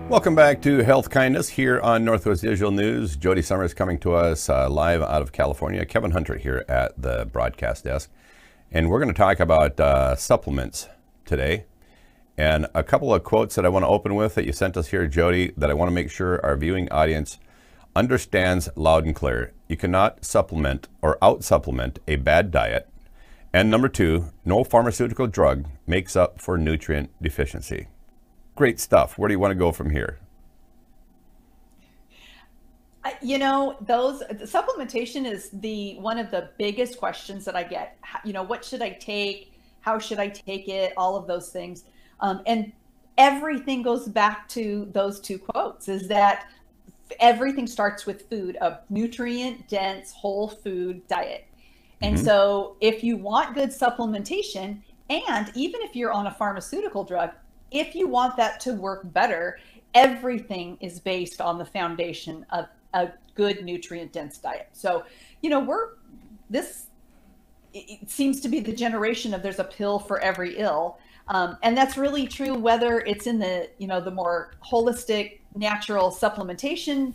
Welcome back to Health Kindness here on Northwest Digital News. Jody Summers coming to us live out of California. Kevin Hunter here at the broadcast desk. And we're going to talk about supplements today. And a couple of quotes that I want to open with that you sent us here, Jody, that I want to make sure our viewing audience understands loud and clear. You cannot supplement or out-supplement a bad diet. And number two, no pharmaceutical drug makes up for nutrient deficiency. Great stuff. Where do you want to go from here? You know, supplementation is one of the biggest questions that I get. You know, what should I take? How should I take it? All of those things. And everything goes back to those two quotes, is that everything starts with food, a nutrient dense whole food diet. And so if you want good supplementation, and even if you're on a pharmaceutical drug, if you want that to work better, everything is based on the foundation of a good nutrient dense diet. So, you know, it seems to be the generation of there's a pill for every ill. And that's really true, whether it's in the, you know, the more holistic, natural supplementation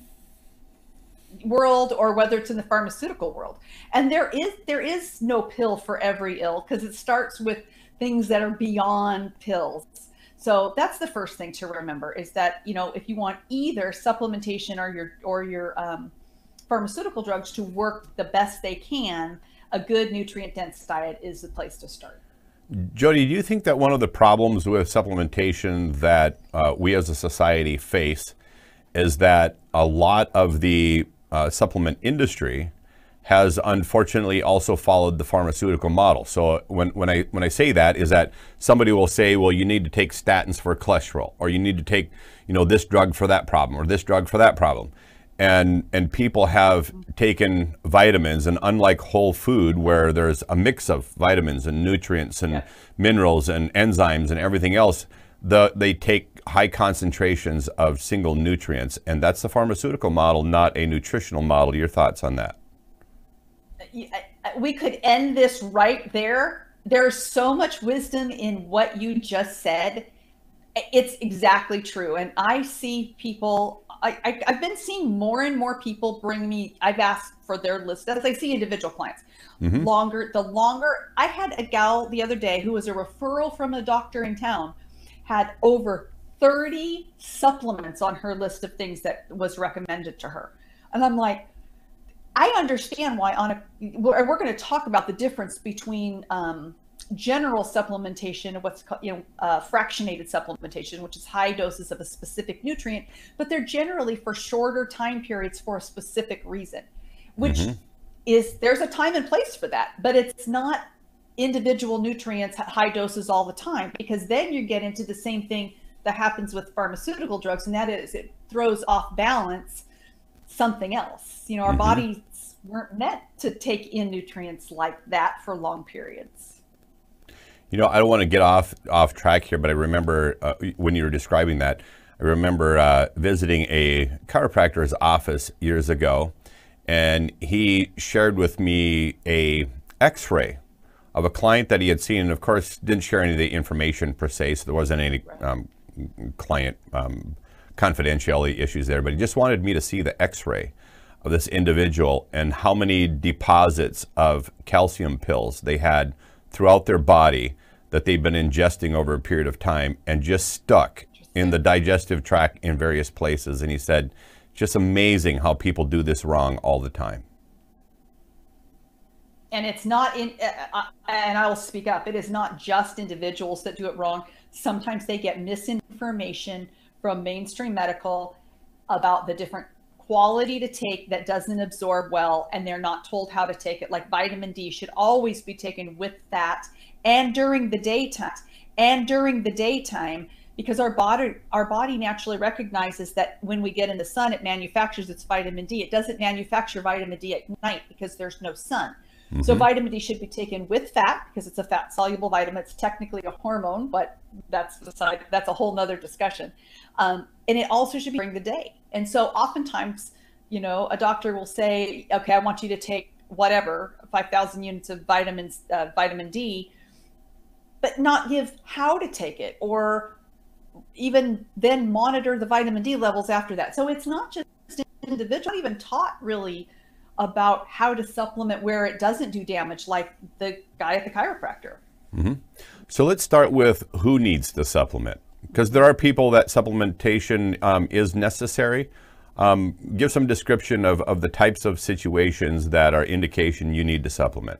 world, or whether it's in the pharmaceutical world. And there is no pill for every ill, because it starts with things that are beyond pills. So that's the first thing to remember, is that, you know, if you want either supplementation or your pharmaceutical drugs to work the best they can, a good nutrient dense diet is the place to start. Jody, do you think that one of the problems with supplementation that we as a society face is that a lot of the supplement industry has unfortunately also followed the pharmaceutical model? So when I say that, is that somebody will say, well, you need to take statins for cholesterol, or you need to take, you know, this drug for that problem, or this drug for that problem. And people have taken vitamins, and unlike whole food where there's a mix of vitamins and nutrients and minerals and enzymes and everything else, they take high concentrations of single nutrients, and that's the pharmaceutical model, not a nutritional model. Your thoughts on that? We could end this right there. There's so much wisdom in what you just said. It's exactly true. And I see people, I've been seeing more and more people bring me, I've asked for their list as I see individual clients. The longer, I had a gal the other day who was a referral from a doctor in town, had over 30 supplements on her list of things that was recommended to her. And I'm like, I understand why we're going to talk about the difference between general supplementation and what's called, fractionated supplementation, which is high doses of a specific nutrient, but they're generally for shorter time periods for a specific reason, which is, there's a time and place for that, but it's not individual nutrients at high doses all the time, because then you get into the same thing that happens with pharmaceutical drugs, and that is it throws off balance something else. You know, our bodies weren't meant to take in nutrients like that for long periods. You know, I don't want to get off track here, but I remember when you were describing that, I remember visiting a chiropractor's office years ago, and he shared with me a x-ray of a client that he had seen, and of course didn't share any of the information per se, so there wasn't any client confidentiality issues there, but he just wanted me to see the x-ray of this individual and how many deposits of calcium pills they had throughout their body that they've been ingesting over a period of time, and just stuck in the digestive tract in various places. And he said, just amazing how people do this wrong all the time. And it's not in, and I will speak up, it is not just individuals that do it wrong. Sometimes they get misinformation from mainstream medical, about the different quality to take that doesn't absorb well, and they're not told how to take it. Like vitamin D should always be taken with fat and during the daytime, because our body naturally recognizes that when we get in the sun, it manufactures its vitamin D. It doesn't manufacture vitamin D at night because there's no sun. Mm-hmm. So vitamin D should be taken with fat because it's a fat soluble vitamin. It's technically a hormone, but that's a whole nother discussion. And it also should be during the day. And so oftentimes, a doctor will say, okay, I want you to take whatever, 5,000 units of vitamin D, but not give how to take it, or even then monitor the vitamin D levels after that. So it's not just individual, even taught really about how to supplement where it doesn't do damage, like the guy at the chiropractor. Mm-hmm. So let's start with who needs to supplement, because there are people that supplementation is necessary. Give some description of the types of situations that are indication you need to supplement.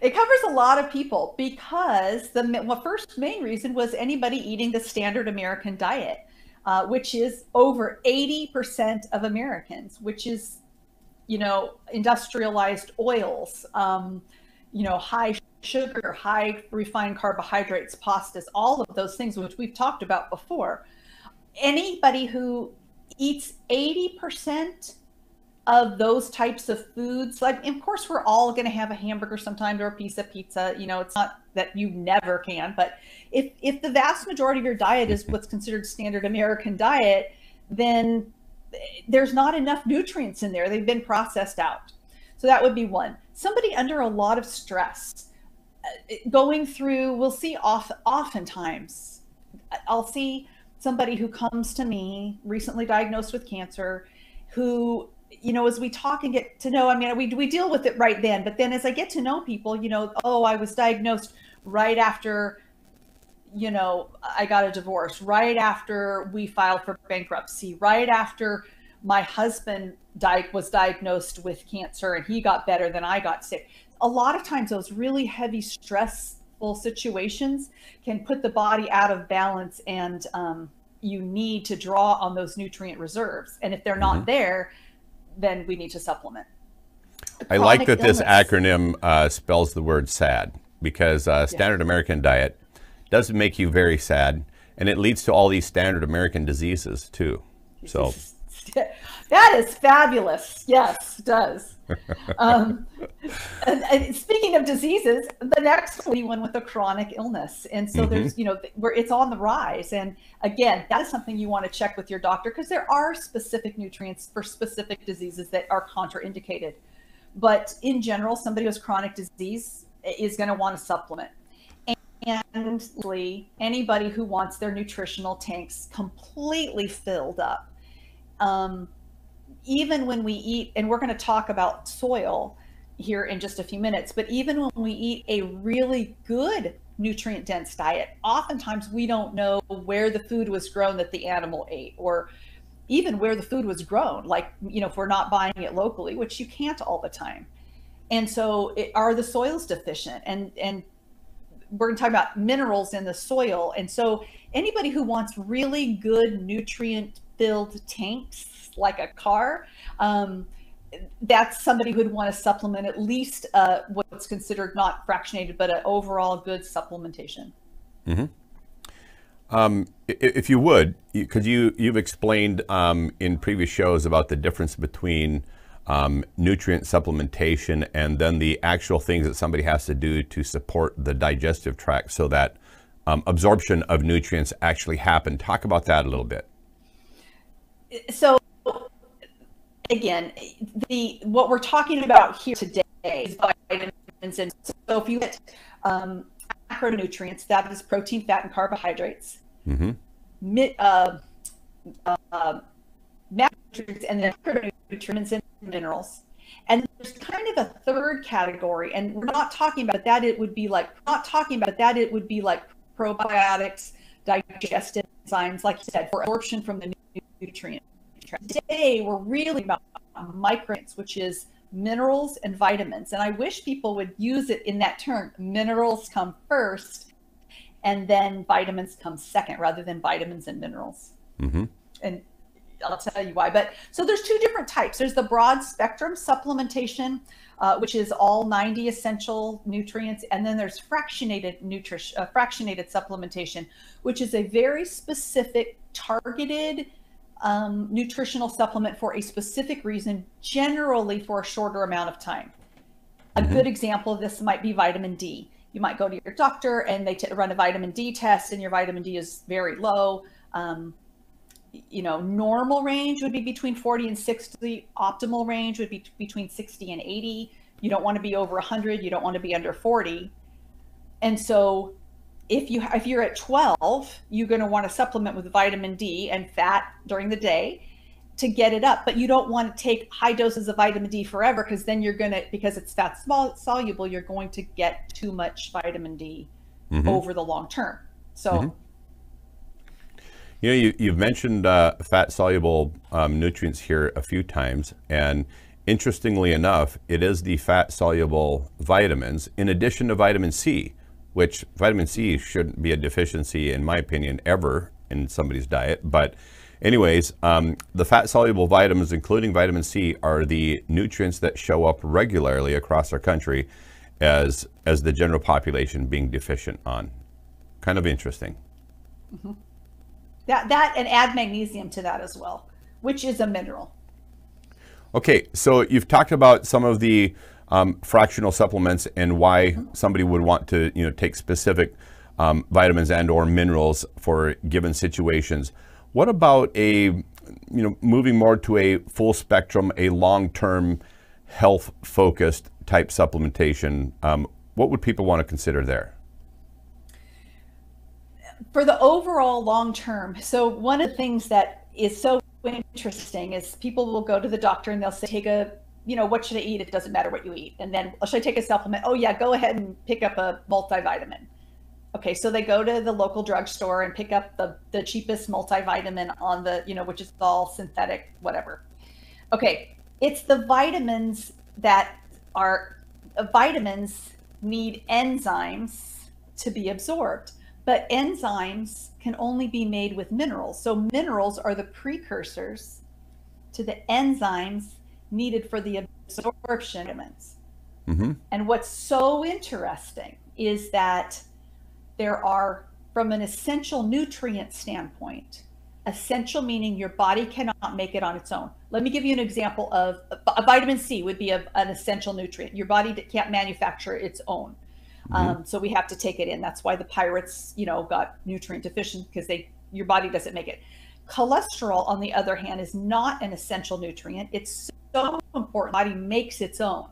It covers a lot of people, because the first main reason was anybody eating the standard American diet, which is over 80% of Americans, which is, industrialized oils, high sugar, high refined carbohydrates, pastas, all of those things, which we've talked about before. Anybody who eats 80% of those types of foods, like, of course, we're all going to have a hamburger sometime or a piece of pizza. It's not that you never can, but if the vast majority of your diet is what's considered standard American diet, then there's not enough nutrients in there. They've been processed out. So that would be one. Somebody under a lot of stress, going through, we'll see oftentimes, I'll see somebody who comes to me recently diagnosed with cancer, who, as we talk and get to know, we deal with it right then, but then as I get to know people, oh, I was diagnosed right after, I got a divorce, right after we filed for bankruptcy, right after my husband was diagnosed with cancer and he got better than I got sick. A lot of times those really heavy, stressful situations can put the body out of balance, and you need to draw on those nutrient reserves. And if they're not there, then we need to supplement. I like that this acronym spells the word SAD, because Standard American Diet does make you very sad, and it leads to all these standard American diseases too. So that is fabulous. Yes, it does. And speaking of diseases, the next one with a chronic illness. And so there's, where it's on the rise. And again, that is something you want to check with your doctor, because there are specific nutrients for specific diseases that are contraindicated. But in general, somebody who has chronic disease is going to want to supplement. And anybody who wants their nutritional tanks completely filled up. Even when we eat, and we're going to talk about soil here in just a few minutes, but even when we eat a really good nutrient dense diet, oftentimes we don't know where the food was grown that the animal ate, or even where the food was grown, like, if we're not buying it locally, which you can't all the time. And so are the soils deficient? And we're going to talk about minerals in the soil. And so anybody who wants really good nutrient filled tanks, like a car, that's somebody who'd want to supplement at least what's considered not fractionated, but an overall good supplementation. If you would, because you've explained in previous shows about the difference between nutrient supplementation and then the actual things that somebody has to do to support the digestive tract so that absorption of nutrients actually happen. Talk about that a little bit. So again, what we're talking about here today is vitamins. And so if you get macronutrients, that is protein, fat, and carbohydrates, macronutrients, and then micronutrients and minerals. And there's kind of a third category, and we're not talking about that. It would be like probiotics, digestive enzymes, like you said, for absorption from the nutrient. Today, we're really about micronutrients, which is minerals and vitamins. And I wish people would use it in that term. Minerals come first, and then vitamins come second, rather than vitamins and minerals. And I'll tell you why. But so there's two different types. There's the broad spectrum supplementation, which is all 90 essential nutrients. And then there's fractionated fractionated supplementation, which is a very specific targeted nutritional supplement for a specific reason, generally for a shorter amount of time. A good example of this might be vitamin D. You might go to your doctor and they run a vitamin D test and your vitamin D is very low. You know, normal range would be between 40 and 60. Optimal range would be between 60 and 80. You don't want to be over 100. You don't want to be under 40. And so if you're at 12, you're going to want to supplement with vitamin D and fat during the day to get it up. But you don't want to take high doses of vitamin D forever, because then you're going to, because it's fat soluble, you're going to get too much vitamin D over the long term. So you know, you've mentioned fat-soluble nutrients here a few times, and interestingly enough, it is the fat-soluble vitamins, in addition to vitamin C, which vitamin C shouldn't be a deficiency, in my opinion, ever in somebody's diet. But anyways, the fat-soluble vitamins, including vitamin C, are the nutrients that show up regularly across our country as the general population being deficient on. Kind of interesting. That and add magnesium to that as well, which is a mineral. Okay, so you've talked about some of the fractional supplements and why somebody would want to, you know, take specific vitamins and or minerals for given situations. What about moving more to a full spectrum, a long-term health focused type supplementation? What would people want to consider there? For the overall long term, so one of the things that is so interesting is people will go to the doctor and they'll say, what should I eat? It doesn't matter what you eat. And then, should I take a supplement? Oh yeah, go ahead and pick up a multivitamin. Okay, so they go to the local drugstore and pick up the cheapest multivitamin on the, which is all synthetic, whatever. Okay, it's the vitamins that vitamins need enzymes to be absorbed. But enzymes can only be made with minerals. So minerals are the precursors to the enzymes needed for the absorption of vitamins. And what's so interesting is that there are, from an essential nutrient standpoint, essential meaning your body cannot make it on its own. Let me give you an example of a vitamin C would be an essential nutrient. Your body can't manufacture its own. So we have to take it in. That's why the pirates, got nutrient deficient, because your body doesn't make it. Cholesterol, on the other hand, is not an essential nutrient. It's so important. The body makes its own.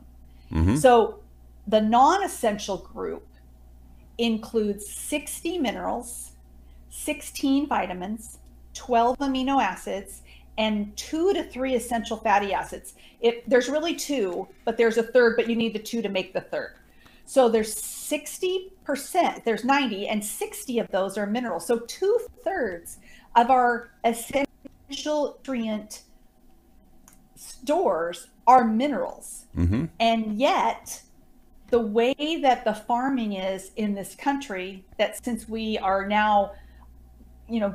So the non-essential group includes 60 minerals, 16 vitamins, 12 amino acids, and 2 to 3 essential fatty acids. There's really 2, but there's a third, but you need the 2 to make the third. So there's 60%, there's 90, and 60 of those are minerals. So 2/3 of our essential nutrient stores are minerals. And yet, the way that the farming is in this country, that since we are now,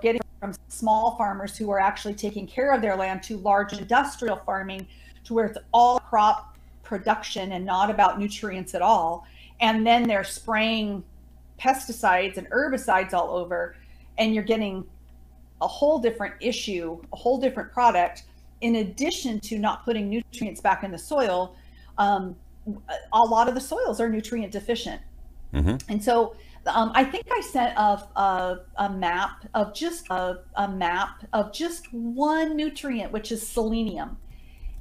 getting from small farmers who are actually taking care of their land to large industrial farming, to where it's all crop production and not about nutrients at all. And then they're spraying pesticides and herbicides all over, and you're getting a whole different issue, a whole different product, in addition to not putting nutrients back in the soil. A lot of the soils are nutrient deficient. And so I think I sent a map of just one nutrient, which is selenium.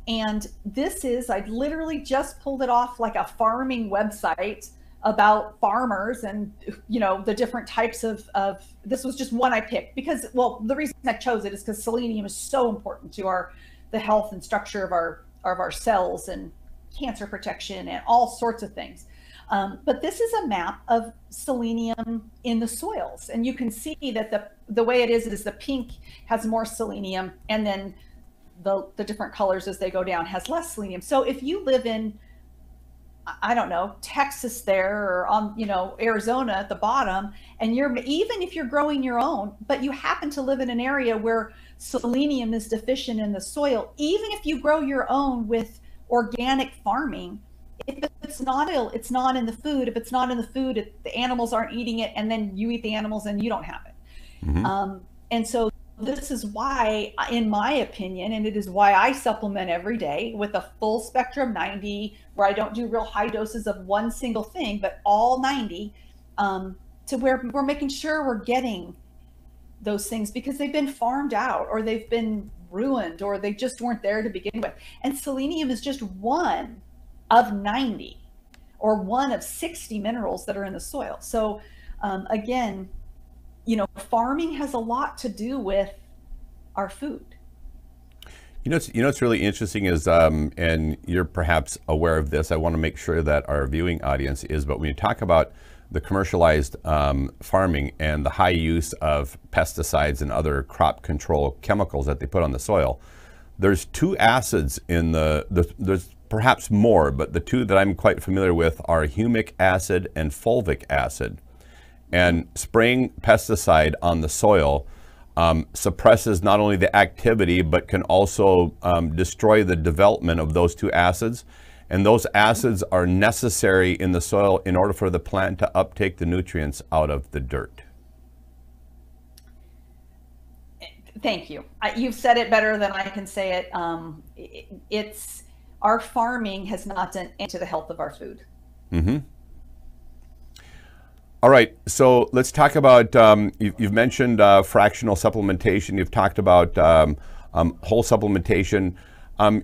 And I literally just pulled it off like a farming website about farmers and, the different types of, this was just one I picked because, the reason I chose it is because selenium is so important to the health and structure of our cells and cancer protection and all sorts of things. But this is a map of selenium in the soils. And you can see that the way it is the pink has more selenium, and then the different colors as they go down has less selenium. So if you live in I don't know, Texas there, or on, Arizona at the bottom, and even if you're growing your own, but you happen to live in an area where selenium is deficient in the soil, even if you grow your own with organic farming, if it's not it's not in the food. If it's not in the food, the animals aren't eating it, and then you eat the animals and you don't have it. Mm-hmm. And so this is why, in my opinion, and it is why I supplement every day with a full spectrum 90, where I don't do real high doses of one single thing, but all 90, to where we're making sure we're getting those things, because they've been farmed out, or they've been ruined, or they just weren't there to begin with. And selenium is just one of 90, or one of 60 minerals that are in the soil. So again, farming has a lot to do with our food. What's really interesting is, and you're perhaps aware of this, I want to make sure that our viewing audience is, but when you talk about the commercialized farming and the high use of pesticides and other crop control chemicals that they put on the soil, there's two acids in there's perhaps more, but the two that I'm quite familiar with are humic acid and fulvic acid. And spraying pesticide on the soil suppresses not only the activity, but can also destroy the development of those two acids. And those acids are necessary in the soil in order for the plant to uptake the nutrients out of the dirt. Thank you. You've said it better than I can say it. Our farming has not done into the health of our food. Mm-hmm. All right, so let's talk about, you've mentioned fractional supplementation, you've talked about whole supplementation.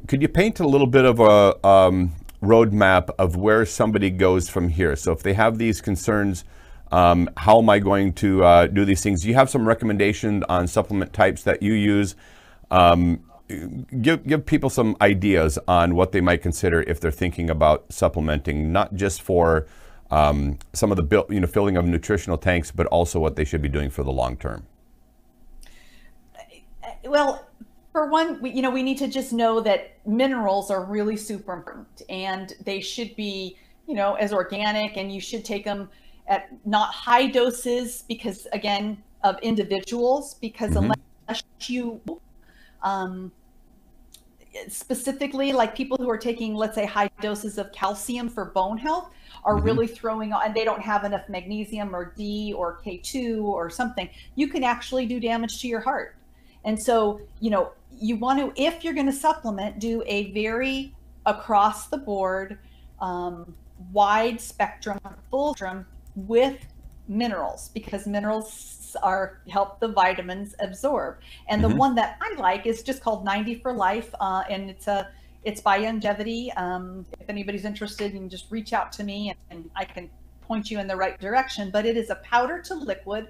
Could you paint a little bit of a roadmap of where somebody goes from here? So if they have these concerns, how am I going to do these things? Do you have some recommendations on supplement types that you use? Give people some ideas on what they might consider if they're thinking about supplementing, not just for some of the filling of nutritional tanks, but also what they should be doing for the long term. Well, for one, we need to just know that minerals are really super important, and they should be, as organic, and you should take them at not high doses, because again, of individuals, because Mm-hmm. unless you specifically, like people who are taking, let's say, high doses of calcium for bone health, are Mm-hmm. really throwing on, and they don't have enough magnesium or D or K2 or something, you can actually do damage to your heart. And so, you want to, if you're going to supplement, do a very across the board, wide spectrum, full spectrum with minerals, because minerals help the vitamins absorb. And the Mm-hmm. one that I like is just called 90 for Life, and it's by Longevity. If anybody's interested, you can just reach out to me and I can point you in the right direction. But it is a powder to liquid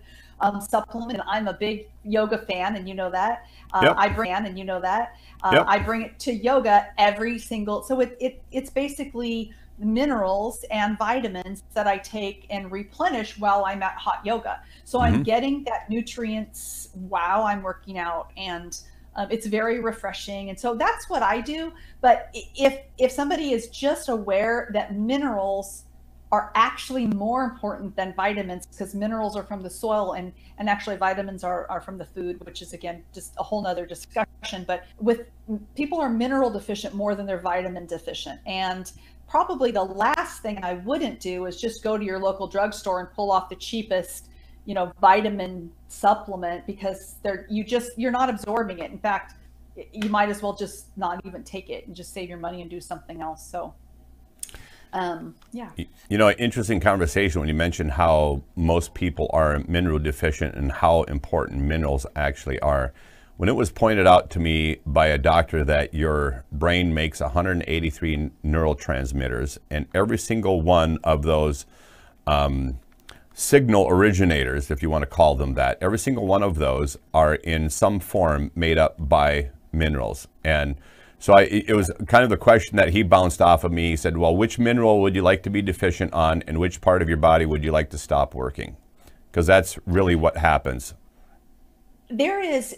supplement. And I'm a big yoga fan, and you know that. Yep. I bring it to yoga every single. So it's basically minerals and vitamins that I take and replenish while I'm at hot yoga. So Mm-hmm. I'm getting that nutrients while I'm working out, and it's very refreshing. And so that's what I do. But if somebody is just aware that minerals are actually more important than vitamins, because minerals are from the soil, and actually vitamins are from the food, which is, again, just a whole nother discussion. But people are mineral deficient more than they're vitamin deficient. And probably the last thing I wouldn't do is just go to your local drugstore and pull off the cheapest, vitamin supplement, because you're not absorbing it. In fact, you might as well just not even take it and just save your money and do something else. So yeah. Interesting conversation when you mentioned how most people are mineral deficient and how important minerals actually are. When it was pointed out to me by a doctor that your brain makes 183 neurotransmitters, and every single one of those signal originators, if you want to call them that, every single one of those are in some form made up by minerals. And so it was kind of the question that he bounced off of me. He said, well, which mineral would you like to be deficient on, and which part of your body would you like to stop working? Because that's really what happens. There is,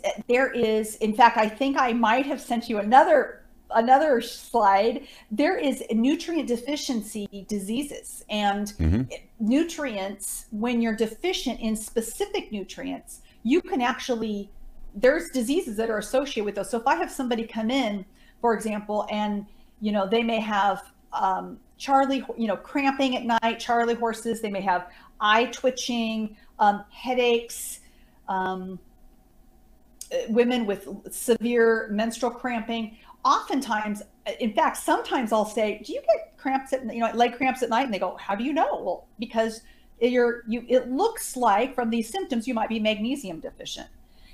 in fact, I think I might have sent you another another slide, there is nutrient deficiency diseases, and nutrients, when you're deficient in specific nutrients, you can actually, there's diseases that are associated with those. So if I have somebody come in, for example, and they may have cramping at night, Charlie horses, they may have eye twitching, headaches, women with severe menstrual cramping. Oftentimes, in fact, sometimes I'll say, do you get cramps leg cramps at night? And they go, how do you know? Well, because it looks like from these symptoms, you might be magnesium deficient.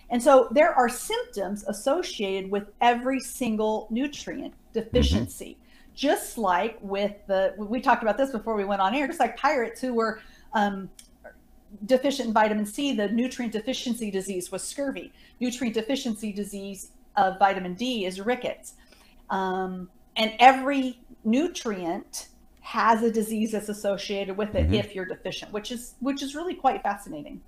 And so there are symptoms associated with every single nutrient deficiency, just like we talked about this before we went on air, just like pirates who were deficient in vitamin C, the nutrient deficiency disease was scurvy. Nutrient deficiency disease of vitamin D is rickets. And every nutrient has a disease that's associated with it if you're deficient, which is really quite fascinating.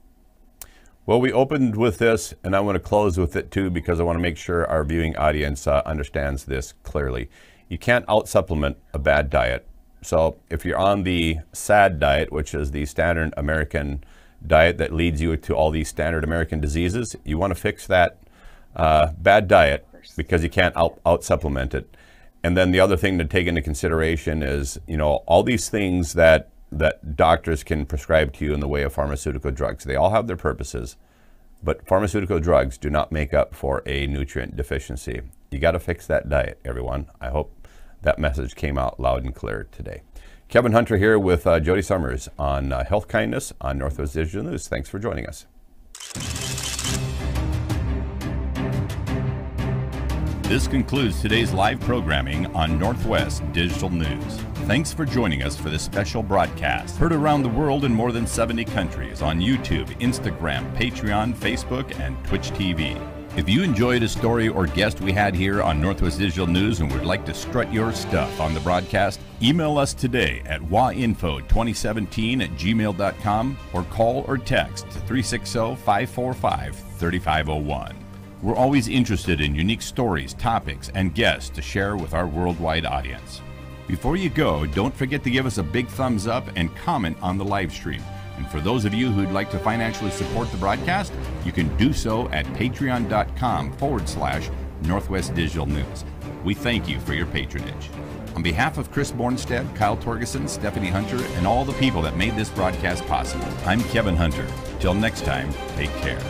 Well, we opened with this, and I want to close with it too, because I want to make sure our viewing audience understands this clearly. You can't out-supplement a bad diet. So if you're on the SAD diet, which is the standard American diet that leads you to all these standard American diseases, you want to fix that bad diet because you can't out-supplement it. And then the other thing to take into consideration is, all these things that doctors can prescribe to you in the way of pharmaceutical drugs. They all have their purposes, but pharmaceutical drugs do not make up for a nutrient deficiency. You got to fix that diet, everyone. I hope that message came out loud and clear today. Kevin Hunter here with Jody Summers on Health Kindness on Northwest Digital News. Thanks for joining us. This concludes today's live programming on Northwest Digital News. Thanks for joining us for this special broadcast. Heard around the world in more than 70 countries on YouTube, Instagram, Patreon, Facebook, and Twitch TV. If you enjoyed a story or guest we had here on Northwest Digital News and would like to strut your stuff on the broadcast, email us today at wainfo2017@gmail.com or call or text to 360-545-3501. We're always interested in unique stories, topics, and guests to share with our worldwide audience. Before you go, don't forget to give us a big thumbs up and comment on the live stream. And for those of you who'd like to financially support the broadcast, you can do so at patreon.com/Northwest Digital News. We thank you for your patronage. On behalf of Chris Bornstead, Kyle Torgeson, Stephanie Hunter, and all the people that made this broadcast possible, I'm Kevin Hunter. Till next time, take care.